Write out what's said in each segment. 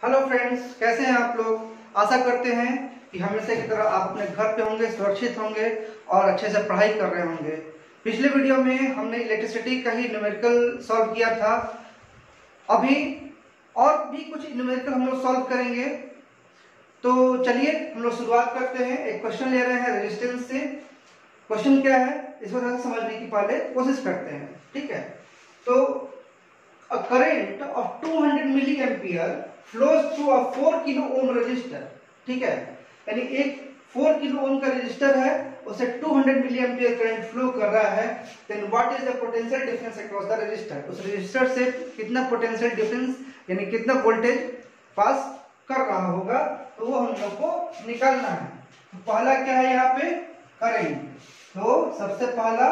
Hello friends, कैसे हैं आप लोग। आशा करते हैं कि हमेशा की तरह आप अपने घर पे होंगे, सुरक्षित होंगे और अच्छे से पढ़ाई कर रहे होंगे। पिछले वीडियो में हमने इलेक्ट्रिसिटी का ही न्यूमेरिकल सॉल्व किया था। अभी और भी कुछ न्यूमेरिकल हम लोग सॉल्व करेंगे। तो चलिए हम लोग शुरुआत करते हैं। एक क्वेश्चन ले रहे हैं रेजिस्टेंस से। क्वेश्चन क्या है इसको थोड़ा समझने की पहले कोशिश करते हैं, ठीक है। तो a current of 200 milliampere flows through a 4 kilo ohm resistor, ठीक है। यानी एक 4 किलो ओम का रजिस्टर है, उसे 200 मिलीएम्पियर करंट फ्लो कर रहा है। Then what is the potential difference across the resistor. उस रजिस्टर से कितना पोटेंशियल डिफरेंस यानी कितना वोल्टेज पास कर रहा होगा, तो वो हम लोग को निकालना है। तो पहला क्या है यहाँ पे करंट। तो सबसे पहला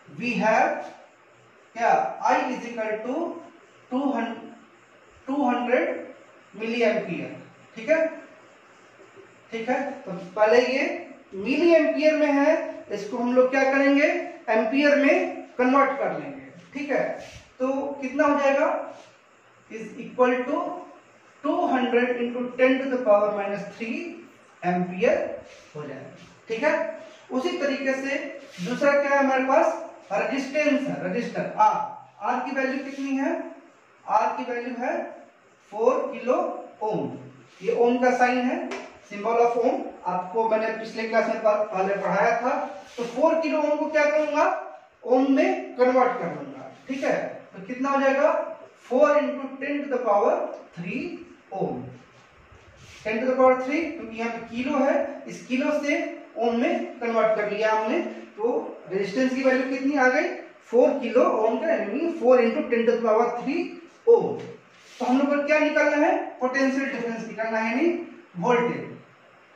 वी हैव क्या I is equal to 200 milli ampere, ठीक है। ठीक है, तो पहले ये मिली एम्पियर में है, इसको हम लोग क्या करेंगे एम्पियर में कन्वर्ट कर लेंगे, ठीक है। तो कितना हो जाएगा is equal to 200 into 10 to the power -3 ampere हो जाएगा, ठीक है। उसी तरीके से दूसरा क्या है हमारे पास रेजिस्टेंस है, रजिस्टर आर की वैल्यू कितनी है, आर की वैल्यू है 4 किलो ओम। ये ओम का साइन है, सिंबल ऑफ ओम, आपको मैंने पिछले क्लास में पहले पढ़ाया था। तो 4 किलो ओम को क्या करूंगा ओम में कन्वर्ट कर लूंगा, ठीक है। तो कितना हो जाएगा 4 into 10 to the power 3 ohm. 10 to the power 3 क्योंकि यहाँ पे किलो है, इस किलो से ओम में कन्वर्ट कर लिया हमने। तो रेजिस्टेंस की वैल्यू कितनी आ गई 4 किलो ओम का, यानी 4 इंटू 10 टू द पावर 3 ओम। तो हम लोग को क्या निकालना है पोटेंशियल डिफरेंस निकालना है, यानी वोल्टेज।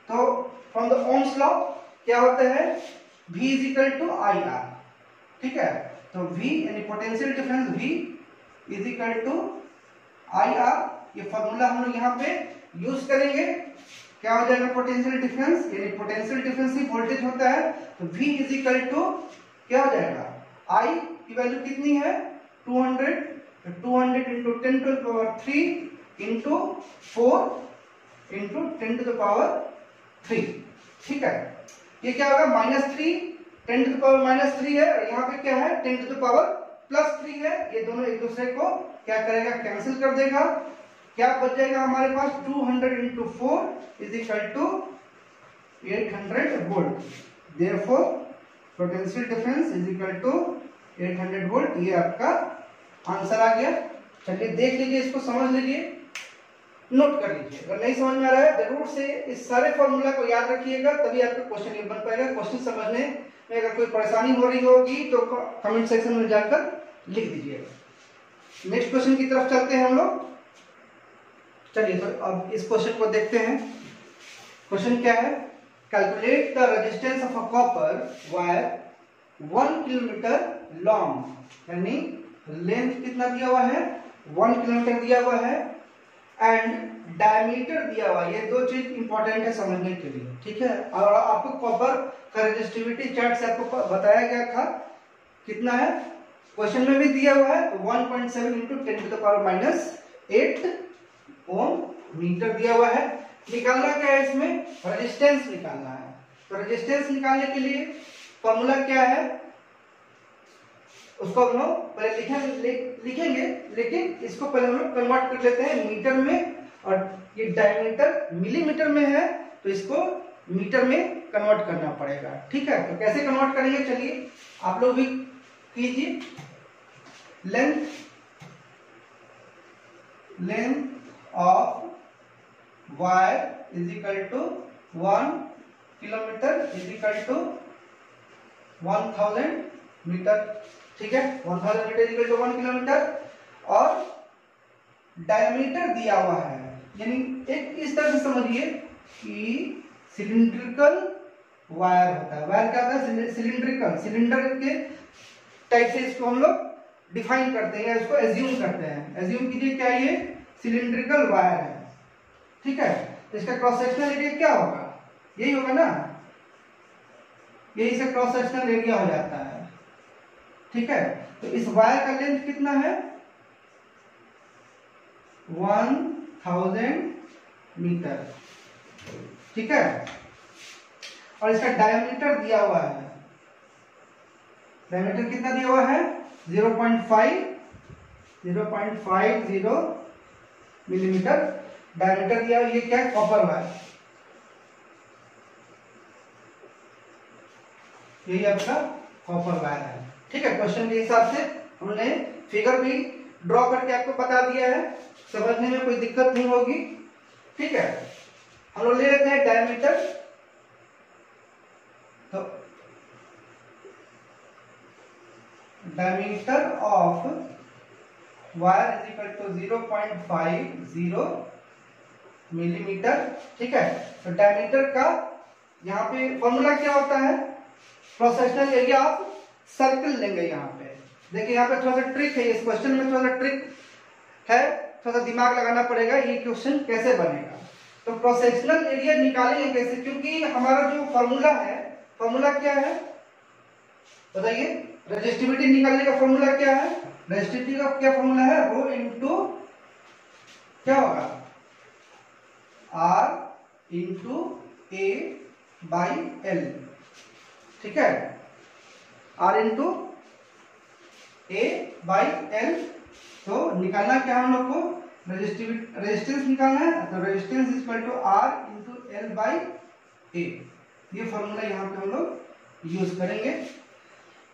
तो फ्रॉम द ओम्स लॉ क्या होता है V is equal to I R, ठीक है। तो V यानी potential difference V is equal to I R. ये फॉर्मूला हम लोग यहाँ पे यूज करेंगे। क्या हो जाएगा पोटेंशियल डिफरेंस, यानी पोटेंशियल डिफरेंस ही वोल्टेज होता है। तो V इज इक्वल टू क्या हो जाएगा I की वैल्यू कितनी है 200, तो 200 into 10 to the power 3 into 4 into 10 to the power 3, ठीक है। ये क्या होगा -3, 10 टू द पावर -3 है, और यहाँ पे क्या है 10 टू द पावर +3 है। ये दोनों एक दूसरे को क्या करेगा कैंसिल कर देगा। क्या बच जाएगा हमारे पास 200 into 4 is equal to 800 volt. Therefore potential difference is equal to 800 volt. ये आपका आंसर आ गया। चलिए देख लीजिए, इसको समझ लीजिए, नोट कर लीजिए। अगर नहीं समझ में आ रहा है जरूर से इस सारे फॉर्मूला को याद रखिएगा, तभी आपका क्वेश्चन ये बन पाएगा। क्वेश्चन समझने में अगर कोई परेशानी हो रही होगी तो कमेंट सेक्शन में जाकर लिख दीजिएगा। नेक्स्ट क्वेश्चन की तरफ चलते हैं हम लोग। चलिए तो अब इस क्वेश्चन को देखते हैं। क्वेश्चन क्या है, calculate the resistance of a copper wire 1 kilometre long, यानी लेंथ कितना दिया हुआ है 1 किलोमीटर दिया हुआ है, एंड डायमीटर दिया हुआ है। ये दो चीज इंपॉर्टेंट है समझने के लिए, ठीक है। और आपको कॉपर का रेजिस्टिविटी चार्ट से आपको बताया गया था कितना है, क्वेश्चन में भी दिया हुआ है। तो 1.7 into 10 to the power -8 ohm metre दिया हुआ है। निकालना क्या है इसमें रेजिस्टेंस निकालना है। तो रेजिस्टेंस निकालने के लिए फॉर्मूला क्या है उसको हम लोग पहले लिखेंगे, लेकिन इसको पहले हम लोग कन्वर्ट कर लेते हैं मीटर में। और ये डायमीटर मिलीमीटर में है, तो इसको मीटर में कन्वर्ट करना पड़ेगा, ठीक है। तो कैसे कन्वर्ट करेंगे चलिए आप लोग भी कीजिए। Length of wire is equal to 1 kilometre is equal to 1000 metre, ठीक है। 1000 metre is equal to 1 kilometre. और डायमीटर दिया हुआ है, यानी एक इस तरह से समझिए कि सिलिंड्रिकल वायर होता है। वायर क्या होता है सिलिंड्रिकल, सिलेंडर के टाइप से इसको हम लोग डिफाइन करते हैं, इसको एज्यूम करते हैं। एज्यूम कीजिए क्या ये सिलिंड्रिकल वायर है, ठीक है। तो इसका क्रॉस सेक्शनल एरिया क्या होगा, यही होगा ना, यही से क्रॉस सेक्शनल एरिया हो जाता है, ठीक है। तो इस वायर का लेंथ कितना है 1000 1000 मीटर, ठीक है। और इसका डायमीटर दिया हुआ है, डायमीटर कितना दिया हुआ है 0.50 मिलीमीटर डायमीटर दिया हुआ। ये क्या है, कॉपर वायर, यही आपका कॉपर वायर है, ठीक है। क्वेश्चन के हिसाब से हमने फिगर भी ड्रॉ करके आपको बता दिया है, समझने में कोई दिक्कत नहीं होगी, ठीक है। हम लोग ले लेते हैं डायमीटर, तो diameter of wire is equal to 0.50 millimetre, ठीक है। तो डायमीटर का यहाँ पे फॉर्मूला क्या होता है, cross sectional area of circle लेंगे। यहाँ पे देखिए, यहाँ पे थोड़ा सा ट्रिक है, इस क्वेश्चन में थोड़ा सा ट्रिक है, थोड़ा सा दिमाग लगाना पड़ेगा, ये क्वेश्चन कैसे बनेगा। तो क्रॉस सेक्शनल एरिया निकालेंगे कैसे, क्योंकि हमारा जो फॉर्मूला है, फॉर्मूला क्या है बताइए, रेजिस्टिविटी निकालने का फॉर्मूला क्या है, रेजिस्टिविटी का क्या फॉर्मूला है, रो इंटू क्या होगा, R into A by L, ठीक है, R into A by L. तो निकालना क्या हम लोग को, रेजिस्टेंस निकालना है, तो resistance is equal to R into L by A, ये फॉर्मूला यहाँ पे हम लोग यूज करेंगे।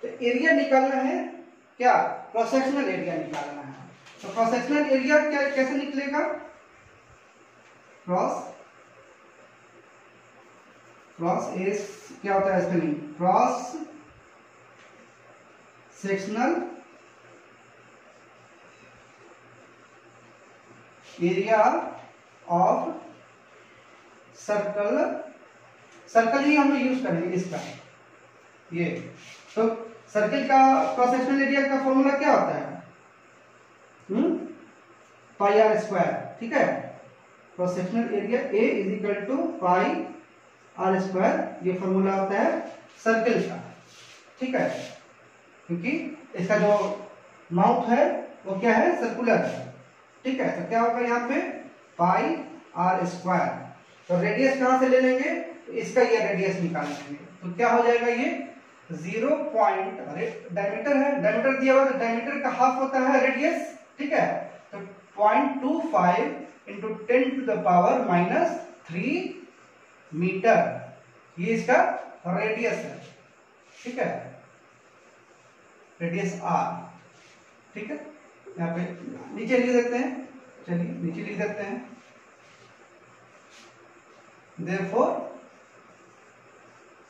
तो एरिया निकालना है क्या, क्रॉस सेक्शनल एरिया निकालना है। तो क्रॉस सेक्शनल एरिया क्या कैसे निकलेगा, क्रॉस एस क्या होता है spelling, cross sectional area of circle, circle ही हम लोग यूज करेंगे इसका, ये तो सर्कल का क्रॉस सेक्शनल एरिया का फॉर्मूला क्या होता है, पाई आर स्क्वायर, ठीक है। Cross sectional area A is equal to pi R square, ये फॉर्मूला होता है सर्कल का, ठीक है, क्योंकि इसका जो माउथ है वो क्या है, सर्कुलर है, ठीक है। तो क्या होगा यहाँ पे पाई आर स्क्वायर, तो रेडियस कहां से ले लेंगे, तो इसका ये रेडियस निकाल लेंगे, तो क्या हो जाएगा ये 0. डायमीटर है, डायमीटर दिया हुआ, तो डायमीटर का हाफ होता है रेडियस, ठीक है। तो 0.25 into 10 to the power -3 metre, ये इसका रेडियस है, ठीक है, रेडियस आर, ठीक है। यहाँ पे नीचे लिख देते हैं, चलिए नीचे लिख देते हैं, therefore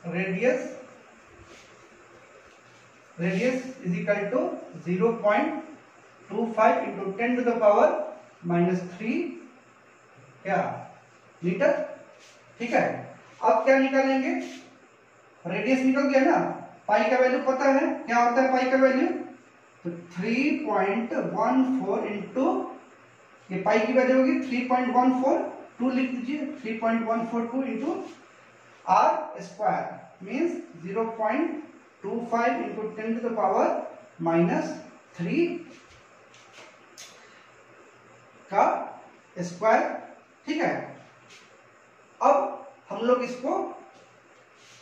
radius is equal to 0.25 into 10 to the power -3 क्या मीटर, ठीक है। अब क्या निकालेंगे, रेडियस निकल गया ना, पाई का वैल्यू पता है क्या होता है पाई का वैल्यू, तो 3.14 इंटू, ये पाई की वैल्यू होगी 3.142, लिख दीजिए 3.142 into R square means 0.25 into 10 to the power -3 का स्क्वायर, ठीक है। अब हम लोग इसको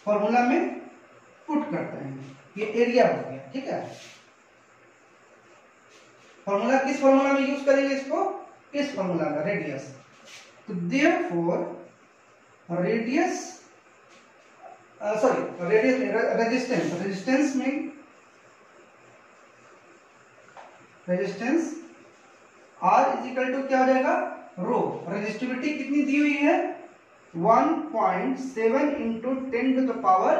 फॉर्मूला में पुट करते हैं, ये एरिया हो गया, ठीक है। फॉर्मूला किस फॉर्मूला में यूज करेंगे इसको, इस फॉर्मूला का रेडियस, तो देयरफॉर रेडियस रेजिस्टेंस में resistance R is equal to क्या हो जाएगा, रो, रेजिस्टिविटी कितनी दी हुई है 1.7 इंटू 10 टू द पावर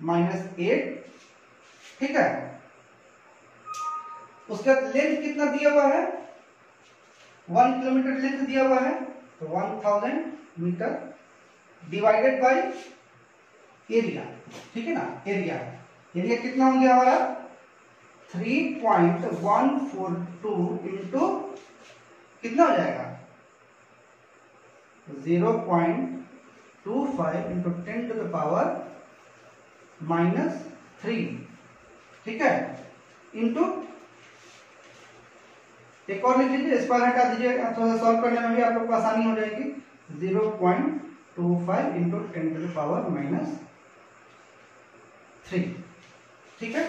-8, ठीक है। उसका लेंथ कितना दिया हुआ है, 1 किलोमीटर लेंथ दिया हुआ है, तो 1000 मीटर डिवाइडेड बाय एरिया, ठीक है ना, एरिया कितना हो गया हमारा 3.142 इंटू कितना हो जाएगा 0.25 इंटू 10 टू द पावर -3, ठीक है, इंटू एक और लिख लीजिए, स्क्वायर हटा दीजिए, थोड़ा सा सॉल्व करने में भी आप लोग को आसानी हो जाएगी। 0.25 इंटू 10⁻³ ठीक है।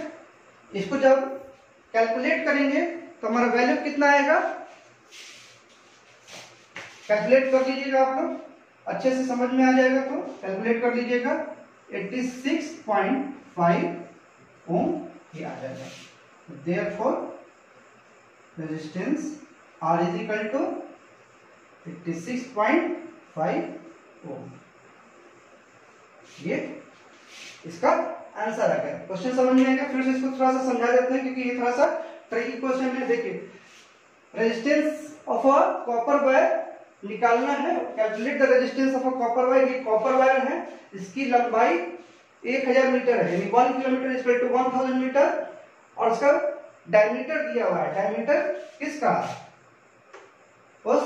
इसको जब कैलकुलेट करेंगे तो हमारा वैल्यू कितना आएगा, कैलकुलेट कर लीजिएगा आप लोग, अच्छे से समझ में आ जाएगा तो कैलकुलेट कर लीजिएगा। 86.5 ओम ये आ जाएगा। Therefore resistance R is equal to 86.5 ohm, ये इसका आंसर आ गया। क्वेश्चन समझ में आएगा, फिर से इसको थोड़ा सा समझा देते हैं क्योंकि ये थोड़ा सा ट्रिकी क्वेश्चन है। देखिए, resistance of a copper wire निकालना है, calculate the resistance of a copper wire. ये कॉपर वायर है, इसकी लंबाई 1000 मीटर है, यानी 1 किलोमीटर इक्वल टू 1000 मीटर, और उसका डायमीटर दिया हुआ है। डायमीटर किसका, उस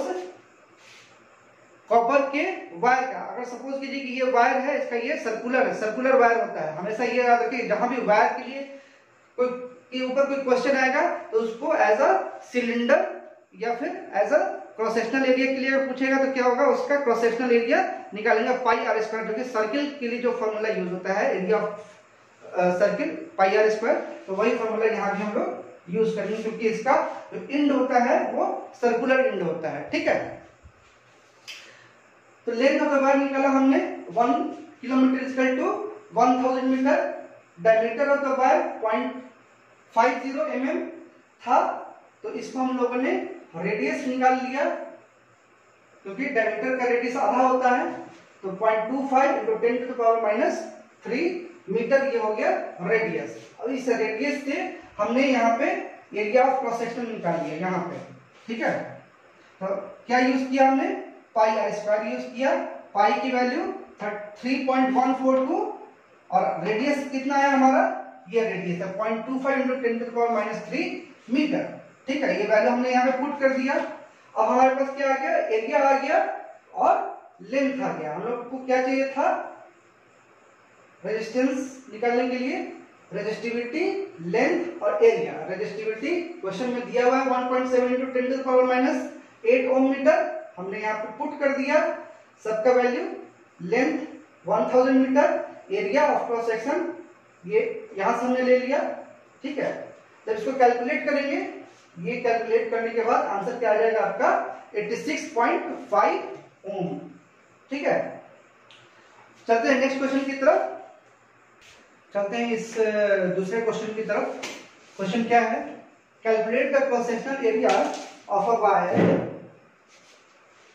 कॉपर के वायर का। अगर सपोज कीजिए कि ये वायर है, इसका ये सर्कुलर है, सर्कुलर वायर होता है। हमेशा ये याद रखिए, जहां भी वायर के लिए कोई के ऊपर कोई क्वेश्चन आएगा तो उसको एज अ सिलेंडर या फिर as a cross sectional area के लिए पूछेगा तो क्या होगा, उसका क्रॉस सेक्शनल एरिया निकालेंगे πr², जो कि सर्किल के लिए जो फॉर्मूला यूज होता है, एरिया ऑफ सर्किल πr²। तो वही फॉर्मूला यहाँ भी हम लोग यूज करेंगे क्योंकि इसका जो इंड होता है वो सर्कुलर इंड होता है। ठीक है, तो लेंथ ऑफ द वायर निकाला हमने 1 kilometre equal to 1000 metre. Diameter of the wire 0.50 mm था, तो इसको हम लोगों ने रेडियस निकाल लिया क्योंकि डायमीटर का रेडियस आधा होता है। तो 0.25 इंटू 10⁻³ मीटर ये हो गया रेडियस। अब इस रेडियस से हमने यहाँ पे एरिया ऑफ क्रॉस सेक्शन निकाल लिया यहाँ पे। ठीक है, तो क्या यूज किया हमने, πr² यूज किया। पाई की वैल्यू 3.142 और रेडियस कितना है हमारा, ये रेडियस है 0.25 इंटू 10⁻³ मीटर। ठीक है, ये वैल्यू हमने यहाँ पे पुट कर दिया। अब हमारे पास क्या आ गया, एरिया आ गया और लेंथ आ गया। हम लोग को क्या चाहिए था, रेजिस्टेंस निकालने के लिए रेजिस्टिविटी, लेंथ और एरिया। रेजिस्टिविटी क्वेश्चन में दिया हुआ है 1.7 इंटू 10⁻⁸ ओम मीटर, हमने यहाँ पे पुट कर दिया सबका value. Length 1000 metre, area of cross section ये यहां से हमने ले लिया। ठीक है, जब इसको कैलकुलेट करेंगे, ये कैलकुलेट करने के बाद आंसर क्या आ जाएगा आपका 86.5 ओम। ठीक है, चलते हैं नेक्स्ट क्वेश्चन की तरफ, चलते हैं इस दूसरे क्वेश्चन की तरफ। क्वेश्चन क्या है, calculate the cross sectional area of a wire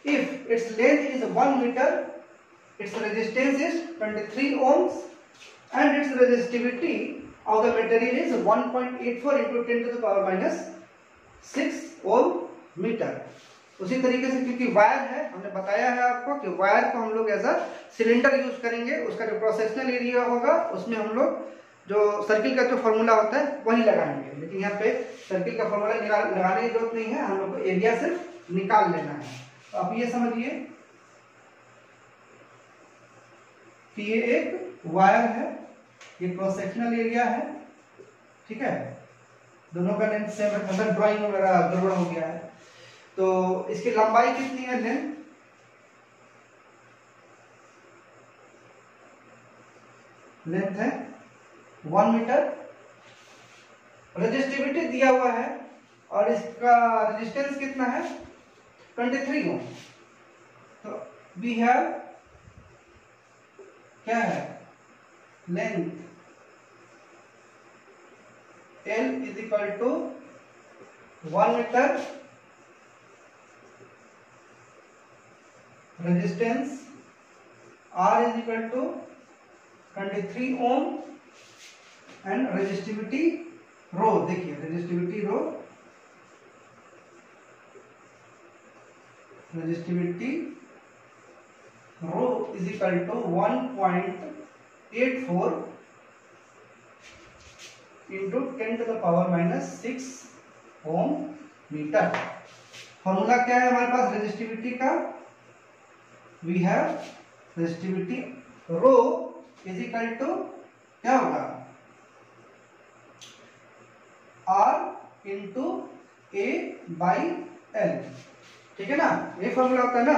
if its length is 1 meter, its resistance is 23 ohms and its resistivity of the material is 1.84 into 10⁻⁶ ohm metre. उसी तरीके से क्योंकि वायर है, हमने बताया है आपको कि वायर को हम लोग एज अ सिलेंडर यूज करेंगे। उसका जो क्रॉस सेक्शनल एरिया होगा उसमें हम लोग जो सर्किल का जो फॉर्मूला होता है वही लगाएंगे, लेकिन यहाँ पे सर्किल का फॉर्मूला लगाने की जरूरत नहीं है, हम लोग को एरिया सिर्फ निकाल लेना है। तो आप ये समझिए कि ये एक वायर है, ये क्रॉस सेक्शनल एरिया है। ठीक है, दोनों का लेंथ सेम है, मतलब ड्राइंग वगैरह गड़बड़ हो गया है। तो इसकी लंबाई कितनी है, लेंथ है 1 मीटर। रेजिस्टिविटी दिया हुआ है और इसका रेजिस्टेंस कितना है 23 ओम। तो वी हैव क्या है, length L is equal to 1 metre, resistance R is equal to 23 ohm and resistivity rho. देखिए resistivity rho is equal to 1.84 into 10⁻⁶ ohm metre. Formula क्या है हमारे पास रेजिस्टिविटी का, we have resistivity rho is equal to क्या होगा, R into A/L, ठीक है ना, ये फॉर्मूला होता है ना।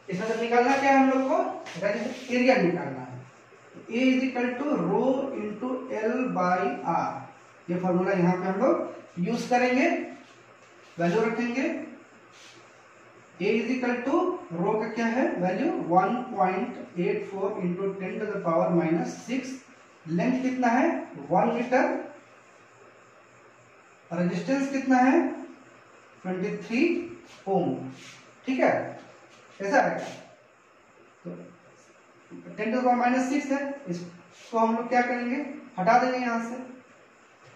इसमें से निकालना क्या है हम लोग को, एरिया निकालना है। A is equal to rho into L/R, ये फॉर्मूला यहाँ पे हम लोग यूज करेंगे, वैल्यू रखेंगे। A is equal to rho का क्या है value 1.84 into 10 to the power -6, length कितना है 1 मीटर, रेजिस्टेंस कितना है 23 ओम, ठीक है, ऐसा है। तो 10 टू द पावर -6 है, इसको हम लोग क्या करेंगे, हटा देंगे यहाँ से,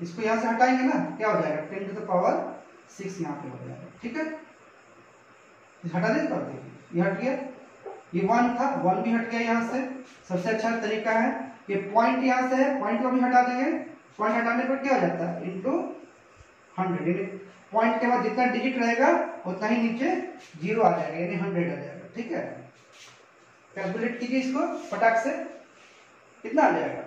इसको यहाँ से हटाएंगे ना, क्या हो जाएगा 10 टू द पावर 6 यहाँ पे हो जाएगा, ठीक है। हटा दें तो देखिए ये हट गया, ये 1 था, 1 भी हट गया यहाँ से। सबसे अच्छा तरीका है, ये पॉइंट यहाँ से है, पॉइंट को भी हटा देंगे, पॉइंट हटाने पर क्या हो जाता है इंटू 100, पॉइंट के बाद जितना डिजिट रहेगा उतना ही नीचे 0 आ जाएगा, यानी 100 आ जाएगा, ठीक है। कैलकुलेट कीजिए इसको फटाक से, कितना आ जाएगा,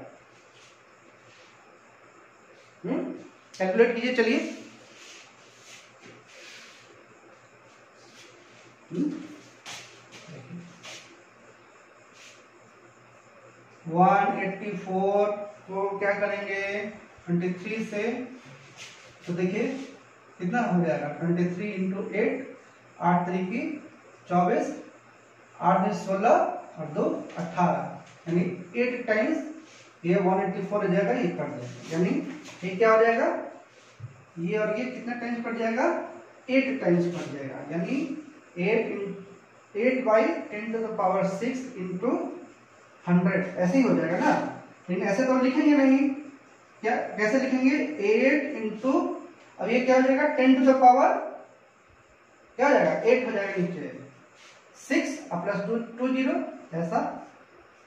कैलकुलेट कीजिए, चलिए। 184 को क्या करेंगे 23 से, तो देखिए कितना हो जाएगा 23 इंटू 8, 8 तरीकी 24, 8 में 16 और 2 18, यानी 8 टाइम्स ये 184 हो जाएगा, ये कट जाएगा, यानी ये क्या हो जाएगा, ये और ये कितना टाइम्स कट जाएगा 8 टाइम्स कट जाएगा, यानी 8 by 10 to the power 6 into 100, ऐसे ही हो जाएगा ना। लेकिन ऐसे तो लिखेंगे नहीं, क्या कैसे लिखेंगे 8 इंटू, अब ये क्या हो जाएगा 10 टू द पावर क्या हो जाएगा 8 हो जाएगा नीचे 6 और प्लस 2 0, ऐसा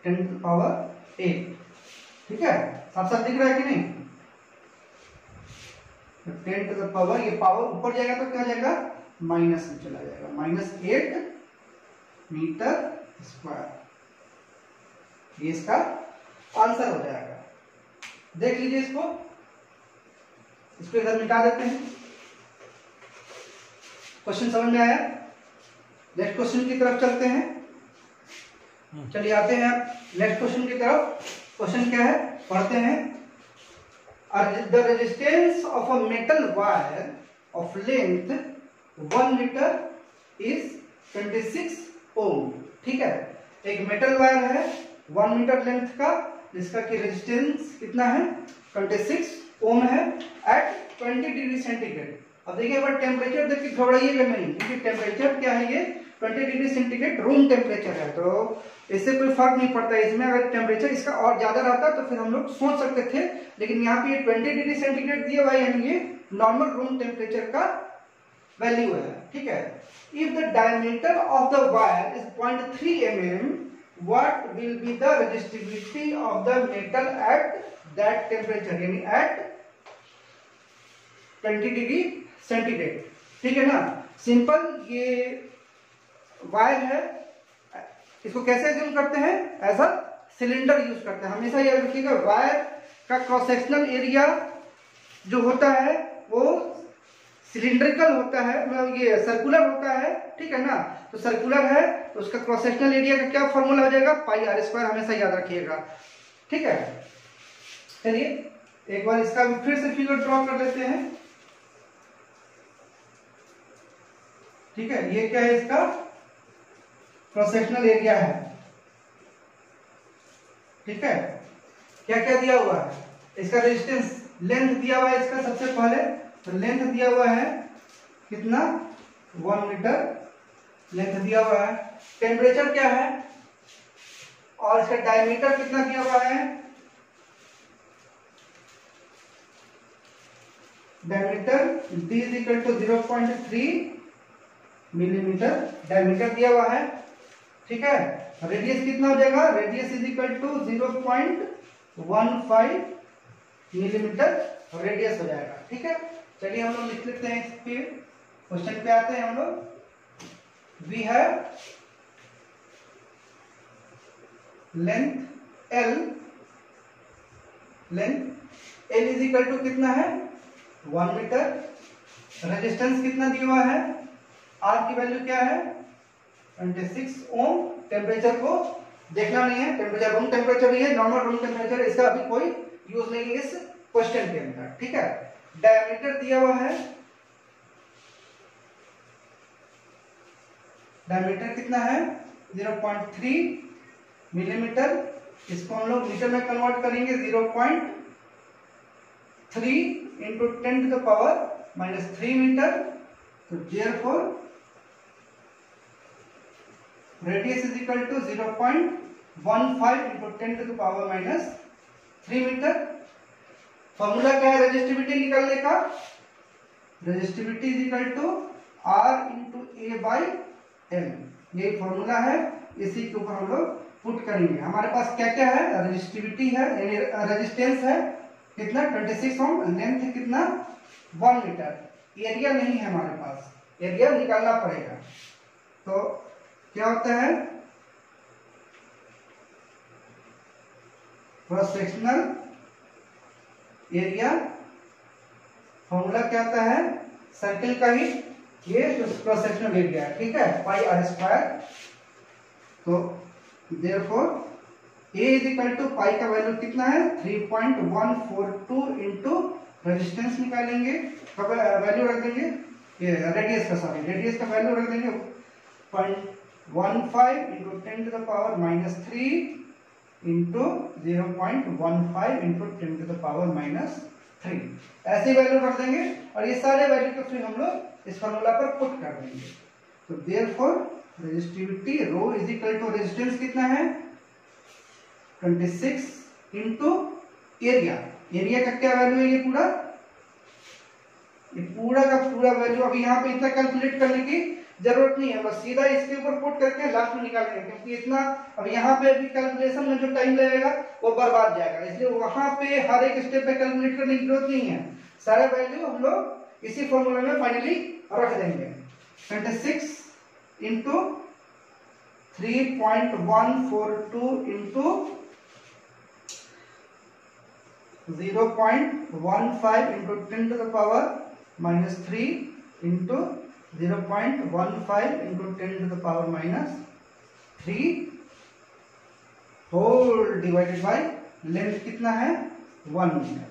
10 टू द पावर 8, ठीक है, साफ साफ दिख रहा है कि नहीं। 10 टू द पावर, ये पावर ऊपर जाएगा तो क्या हो जाएगा माइनस में चला जाएगा, -8 मीटर स्क्वायर, ये इसका आंसर हो जाएगा। देख लीजिए इसको इधर मिटा देते हैं। क्वेश्चन समझ में आया, नेक्स्ट क्वेश्चन की तरफ चलते हैं। चलिए आते हैं नेक्स्ट क्वेश्चन की तरफ। क्वेश्चन क्या है पढ़ते हैं। The resistance of a metal wire of length 1 metre is 26 ohm, ठीक है। एक मेटल वायर है 1 मीटर लेंथ का, जिसका की रेजिस्टेंस कितना है 26 ओम है एट 20 डिग्री सेंटीग्रेड। अब देखिए एक बार टेम्परेचर देख के घबराइएगा नहीं, क्योंकि टेम्परेचर क्या है, ये 20 डिग्री सेंटीग्रेड रूम टेम्परेचर है, तो इससे कोई फर्क नहीं पड़ता है इसमें। अगर टेम्परेचर इसका और ज्यादा रहता तो फिर हम लोग सोच सकते थे, लेकिन यहाँ पे ये 20 डिग्री सेंटीग्रेड दिया हुआ है, यानी ये नॉर्मल रूम टेम्परेचर का वैल्यू है, ठीक है। If the diameter of the wire is 0.3 mm, what will be the resistivity of the metal at that temperature, यानी at 20 डिग्री सेंटीग्रेड, ठीक है ना। सिंपल ये वायर है, इसको कैसे एज्यूम करते हैं, एज अ सिलेंडर यूज करते हैं। हमेशा याद रखिएगा वायर का क्रॉस सेक्शनल एरिया जो होता है वो सिलिंड्रिकल होता है, मतलब ये सर्कुलर होता है, ठीक है ना। तो सर्कुलर है तो उसका क्रॉस सेक्शनल एरिया का क्या फॉर्मूला हो जाएगा πr², हमेशा याद रखिएगा, ठीक है। चलिए एक बार इसका फिर से फिगर ड्रॉ कर लेते हैं, ठीक है। ये क्या है, इसका क्रॉस सेक्शनल एरिया है, ठीक है। क्या क्या दिया हुआ है, इसका रेजिस्टेंस लेंथ दिया हुआ है, इसका सबसे पहले तो लेंथ दिया हुआ है कितना 1 मीटर लेंथ दिया हुआ है। टेम्परेचर क्या है और इसका डायमीटर कितना दिया हुआ है, diameter d is equal to 0.3 millimetre diameter दिया हुआ है, ठीक है। रेडियस कितना हो जाएगा, radius is equal to 0.15 millimetre radius हो जाएगा, ठीक है। चलिए हम लोग लिख लेते हैं, फिर क्वेश्चन पे आते हैं हम लोग। We have length L, length L is equal to कितना है 1 मीटर, रेजिस्टेंस कितना दिया हुआ है, आर की वैल्यू क्या है 26 ओम। टेम्परेचर को देखना नहीं है, टेम्परेचर रूम टेम्परेचर ही है, नॉर्मल रूम टेम्परेचर, इसका अभी कोई यूज नहीं है इस क्वेश्चन के अंदर, ठीक है। डायमीटर दिया हुआ है, डायमीटर कितना है 0.3 मिलीमीटर, इसको हम लोग मीटर में कन्वर्ट करेंगे 0.3 into 10 to the power -3 metre. तो therefore radius is equal to 0.15 into 10 to the power -3 metre. Formula क्या है रेजिस्टिविटी निकालने का, resistivity is equal to R into A by L, ये फॉर्मूला है, इसी के ऊपर हम लोग पुट करेंगे। हमारे पास क्या क्या है, रेजिस्टिविटी है, रेजिस्टेंस है कितना 26 ओम, लेंथ कितना 1 मीटर, एरिया नहीं है हमारे पास, एरिया निकालना पड़ेगा। तो क्या होता है क्रॉस सेक्शनल एरिया, फॉर्मूला क्या होता है सर्किल का ही ये क्रॉस सेक्शनल एरिया है, ठीक है, पाई आर स्क्वायर। तो therefore A is equal to pi का वैल्यू कितना है 3.142 इंटू रेजिस्टेंस निकालेंगे, वैल्यू रख देंगे ये रेडियस का, सॉरी रेडियस का वैल्यू रख देंगे 0.15 into 10 to the power -3 into 0.15 into 10 to the power -3, ऐसी वैल्यू रख देंगे और ये सारे वैल्यू को फिर हम लोग इस फॉर्मूला पर पुट कर देंगे। तो therefore resistivity rho is equal to resistance कितना है 26 इंटू एरिया, एरिया का क्या वैल्यू है, ये पूरा का पूरा वैल्यू। अभी यहाँ पे इतना कैलकुलेट करने की जरूरत नहीं है, बस सीधा इसके ऊपर पुट करके लास्ट में निकालेंगे, क्योंकि इतना अब यहाँ पे अभी कैलकुलेशन में जो टाइम लगेगा वो बर्बाद जाएगा, इसलिए वहां पे हर एक स्टेप पे कैलकुलेट करने की जरूरत नहीं है, सारा वैल्यू हम लोग इसी फॉर्मूला में फाइनली रख देंगे। 26 into 3.142 into 0.15 into 10 to the power -3 into 0.15 into 10 to the power -3 whole divided by length कितना है 1 मीटर।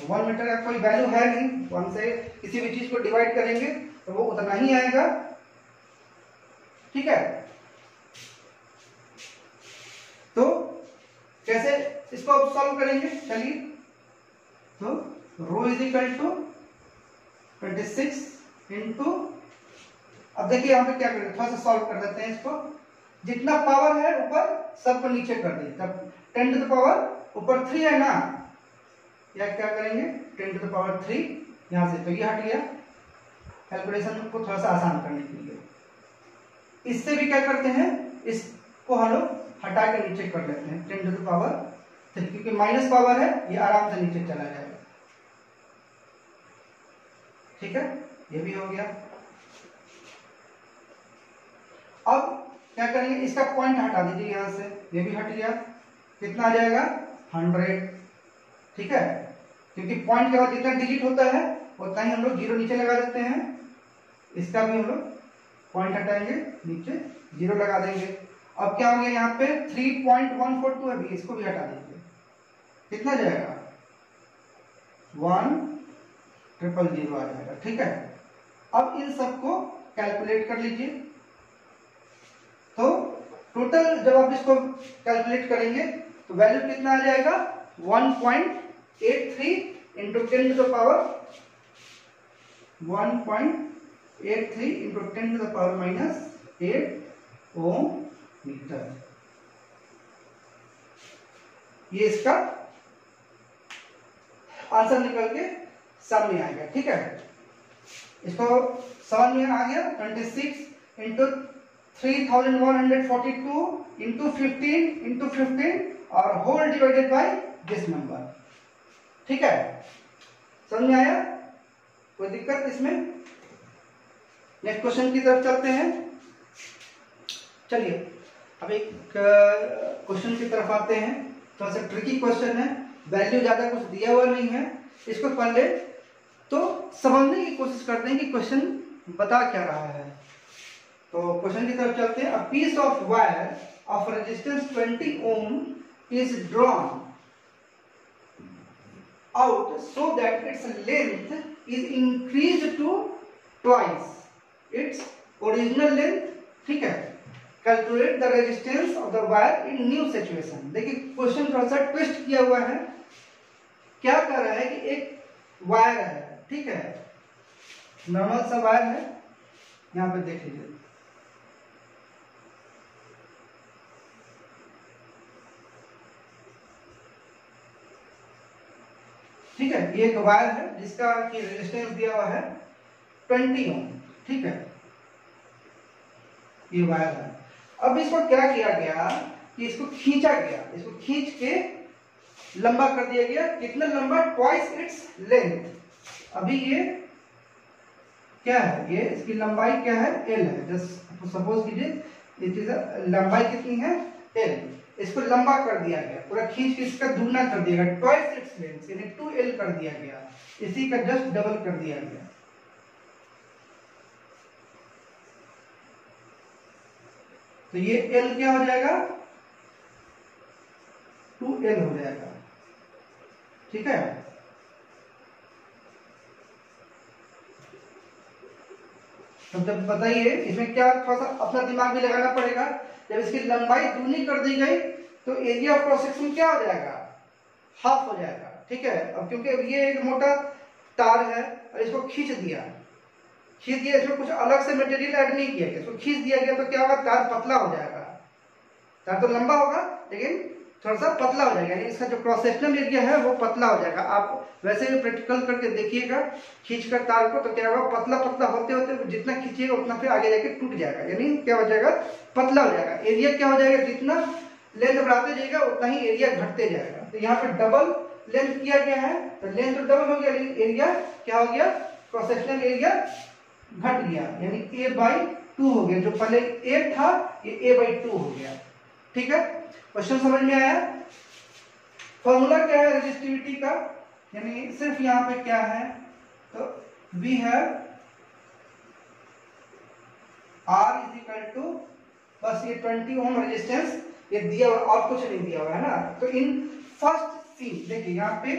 1 मीटर का कोई वैल्यू है नहीं, 1 से किसी भी चीज को डिवाइड करेंगे तो वो उतना ही आएगा, ठीक है। तो कैसे इसको अब सॉल्व करेंगे, चलिए। तो रो इज इक्वल टू 26 इंटू, अब देखिए यहाँ पे क्या करेंगे, थोड़ा सा सॉल्व कर देते हैं इसको। जितना पावर है ऊपर सबको नीचे कर देंगे, तब 10 टू द पावर ऊपर 3 है ना, या क्या करेंगे 10 टू द पावर 3 यहां से, तो ये हट गया, कैलकुलेशन को थोड़ा सा आसान करने के लिए। इससे भी क्या करते हैं, इसको हम लोग हटा के नीचे कर लेते हैं 10 टू द पावर 3, क्योंकि माइनस पावर है, ये आराम से नीचे चला जाएगा, ठीक है, ये भी हो गया। अब क्या करेंगे, इसका पॉइंट हटा दीजिए यहां से, ये भी हट गया, कितना आ जाएगा 100, ठीक है, क्योंकि पॉइंट के बाद जितना डिजिट होता है उतना ही हम लोग जीरो नीचे लगा देते हैं। इसका भी हम लोग पॉइंट हटाएंगे, नीचे जीरो लगा देंगे। अब क्या हो गया यहाँ पे 3.142 है, इसको भी हटा देंगे, कितना जाएगा 1,000 आ जाएगा, ठीक है। अब इन सबको कैलकुलेट कर लीजिए। तो टोटल जब आप इसको कैलकुलेट करेंगे तो वैल्यू कितना आ जाएगा 1.83 into 10 to the power 1.83 into 10 to the power -8 ohm metre. ये इसका आंसर निकल के सामने आएगा, ठीक है। इसको समझ में आ गया, 26 इंटू 3142 इंटू 15 इंटू 15 और whole divided by this number, ठीक है, समझ में आया, कोई दिक्कत इसमें। नेक्स्ट क्वेश्चन की तरफ चलते हैं। चलिए अब एक क्वेश्चन की तरफ आते हैं, थोड़ा सा ट्रिकी क्वेश्चन है, वैल्यू ज्यादा कुछ दिया हुआ नहीं है, इसको पहले तो समझने की कोशिश करते हैं कि क्वेश्चन बता क्या रहा है। तो क्वेश्चन की तरफ चलते हैं। A piece of wire of resistance 20 ohm is drawn out so that its length is increased to twice its original length। ठीक है, calculate the resistance of the wire in new situation. देखिए question थोड़ा सा twist किया हुआ है। क्या कर रहा है कि एक वायर है, ठीक है, नॉर्मल सा वायर है, यहां पे देख लीजिए, ठीक है, ये एक वायर है जिसका की रेजिस्टेंस दिया हुआ है 20 ओम। ठीक है, ये वायर है। अब इसको क्या किया गया कि इसको खींचा गया, इसको खींच के लंबा कर दिया गया। कितना लंबा? Twice its length. अभी ये क्या है, ये इसकी लंबाई क्या है? एल है। जस्ट सपोज कीजिए इट इज लंबाई कितनी है? एल। इसको लंबा कर दिया गया, पूरा खींच के इसका दुगना कर दिया गया, ट्वाइस इट्स लेंथ यानी 2l कर दिया गया, इसी का जस्ट डबल कर दिया गया। तो ये l क्या हो जाएगा? 2l हो जाएगा। ठीक है, तो जब बताइए इसमें क्या, थोड़ा सा अपना दिमाग भी लगाना पड़ेगा। जब इसकी लंबाई दूनी कर दी गई तो एरिया ऑफ क्रॉस सेक्शन क्या हो जाएगा? हाफ हो जाएगा। ठीक है, अब क्योंकि ये एक मोटा तार है और इसको खींच दिया, इसमें कुछ अलग से मटेरियल ऐड नहीं किया गया, इसको खींच दिया गया, तो क्या होगा? तार पतला हो जाएगा। तार तो लंबा होगा लेकिन थोड़ा सा पतला हो जाएगा, यानी इसका जो क्रॉस सेक्शनल एरिया है वो पतला हो जाएगा। आप वैसे भी प्रैक्टिकल करके देखिएगा, खींचकर तार को, तो क्या होगा? पतला पतला होते होते जितना खींचिएगा उतना फिर आगे जाके टूट जाएगा, यानी क्या हो जाएगा? पतला हो जाएगा। एरिया क्या हो जाएगा? जितना लेंथ बढ़ाते जाएगा उतना ही एरिया घटते जाएगा। तो यहाँ पे डबल लेंथ किया गया है, तो लेंथ तो डबल हो गया लेकिन एरिया क्या हो गया? क्रॉस सेक्शनल एरिया घट गया, यानी a/2 हो गया। जो पहले a था ये a/2 हो गया। ठीक है, क्वेश्चन समझ में आया? फॉर्मूला क्या है रेजिस्टिविटी का? यानी सिर्फ यहां पे क्या है, तो we have R is equal to, बस ये 20 ओम रेजिस्टेंस ये दिया हुआ, और कुछ नहीं दिया हुआ है ना। तो इन फर्स्ट सीन देखिए, यहाँ पे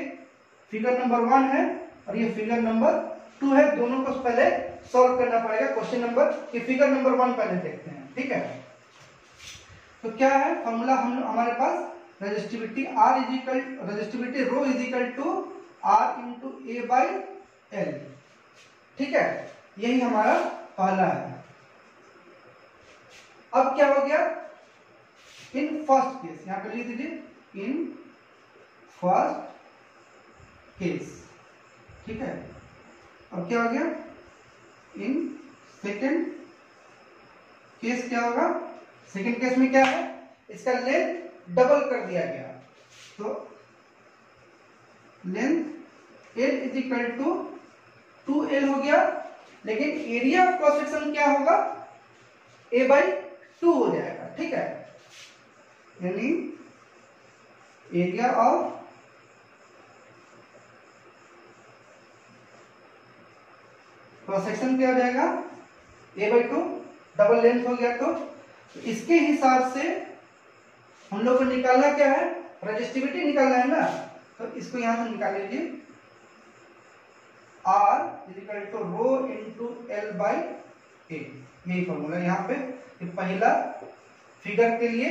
फिगर नंबर 1 है और ये फिगर नंबर 2 है, दोनों को पहले सॉल्व करना पड़ेगा। क्वेश्चन नंबर, ये फिगर नंबर 1 पहले देखते हैं। ठीक है, तो क्या है फॉर्मूला हमारे पास? Resistivity resistivity rho is equal to R into A/L। ठीक है, यही हमारा पहला है। अब क्या हो गया? इन फर्स्ट केस, यहां पे लिख दीजिए इन फर्स्ट केस। ठीक है, अब क्या हो गया? इन सेकेंड केस क्या होगा? सेकेंड केस में क्या है? इसका लेंथ डबल कर दिया गया, तो length L is equal to 2L हो गया, लेकिन एरिया ऑफ क्रॉस सेक्शन क्या होगा? a/2 हो जाएगा। ठीक है, यानी एरिया ऑफ क्रॉस सेक्शन क्या हो जाएगा? a/2, डबल लेंथ हो गया। तो इसके हिसाब से हम लोग को निकालना क्या है? रेजिस्टिविटी निकालना है ना। तो इसको यहां से निकाल लीजिए, R is equal to rho into L/A। यही फॉर्मूला यहाँ पे पहला फिगर के लिए।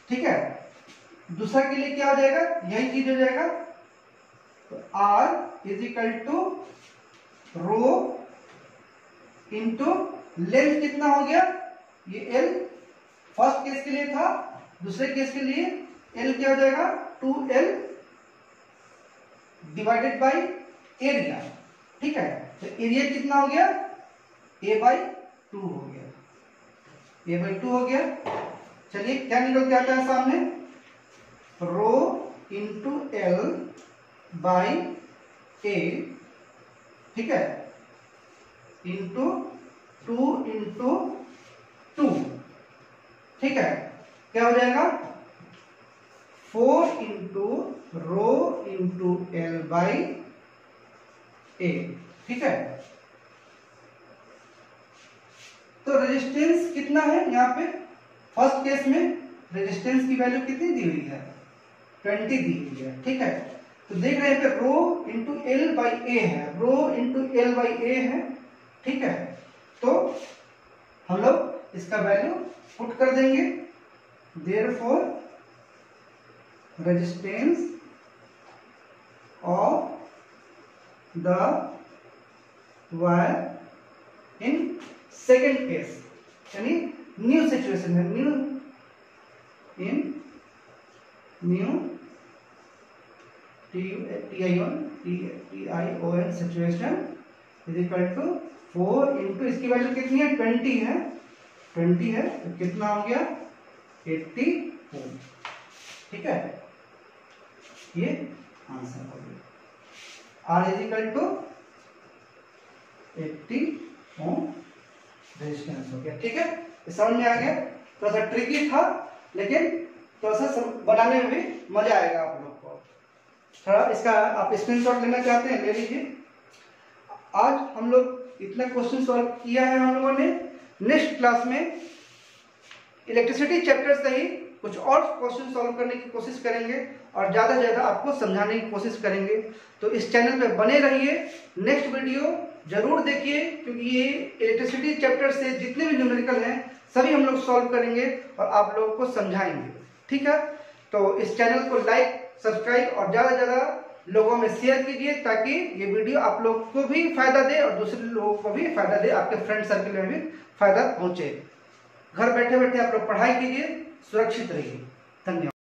ठीक है, दूसरा के लिए क्या हो जाएगा? यही चीज हो जाएगा। तो R is equal to rho into length कितना हो गया? ये L फर्स्ट केस के लिए था, दूसरे केस के लिए L क्या हो जाएगा? 2L divided by area. ठीक है, तो एरिया कितना हो गया? a/2 हो गया, a/2 हो गया। चलिए क्या निकल के आता है सामने? रो इंटू L बाई A। ठीक है, इंटू 2 इंटू 2। ठीक है, क्या हो जाएगा? 4 into rho into L by A, ठीक है। तो रेजिस्टेंस कितना है यहाँ पे, फर्स्ट केस में रेजिस्टेंस की वैल्यू कितनी दी हुई है, 20 दी हुई है, ठीक है। तो देख रहे हैं पे रो इंटू एल बाई ए है, रो इंटू एल बाई ए है, ठीक है। तो हम लोग इसका वैल्यू पुट कर देंगे, therefore resistance of the wire in second case, यानी न्यू सिचुएशन है, new TION situation is equal to 4 into इसकी वैल्यू कितनी है, 20 है, 20 है, तो कितना हो गया 80 ओम, ठीक है। ये आंसर हो गया, R is equal to 80 ohm resistance हो गया, ठीक है। समझ में आ गया, थोड़ा सा ट्रिकी था लेकिन थोड़ा सा बनाने में भी मजा आएगा आप लोग को। थोड़ा इसका आप स्क्रीनशॉट लेना चाहते हैं ले लीजिए। आज हम लोग इतना क्वेश्चन सॉल्व किया है हम लोगों ने। नेक्स्ट क्लास में इलेक्ट्रिसिटी चैप्टर से ही कुछ और क्वेश्चन सॉल्व करने की कोशिश करेंगे और ज़्यादा से ज़्यादा आपको समझाने की कोशिश करेंगे। तो इस चैनल पे बने रहिए, नेक्स्ट वीडियो जरूर देखिए, क्योंकि ये इलेक्ट्रिसिटी चैप्टर से जितने भी न्यूमेरिकल हैं सभी हम लोग सॉल्व करेंगे और आप लोगों को समझाएंगे, ठीक है। तो इस चैनल को लाइक, सब्सक्राइब और ज़्यादा से ज़्यादा लोगों में शेयर कीजिए, ताकि ये वीडियो आप लोग को भी फायदा दे और दूसरे लोगों को भी फायदा दे, आपके फ्रेंड सर्कल में भी फायदा पहुंचे। घर बैठे बैठे आप लोग पढ़ाई कीजिए, सुरक्षित रहिए। धन्यवाद।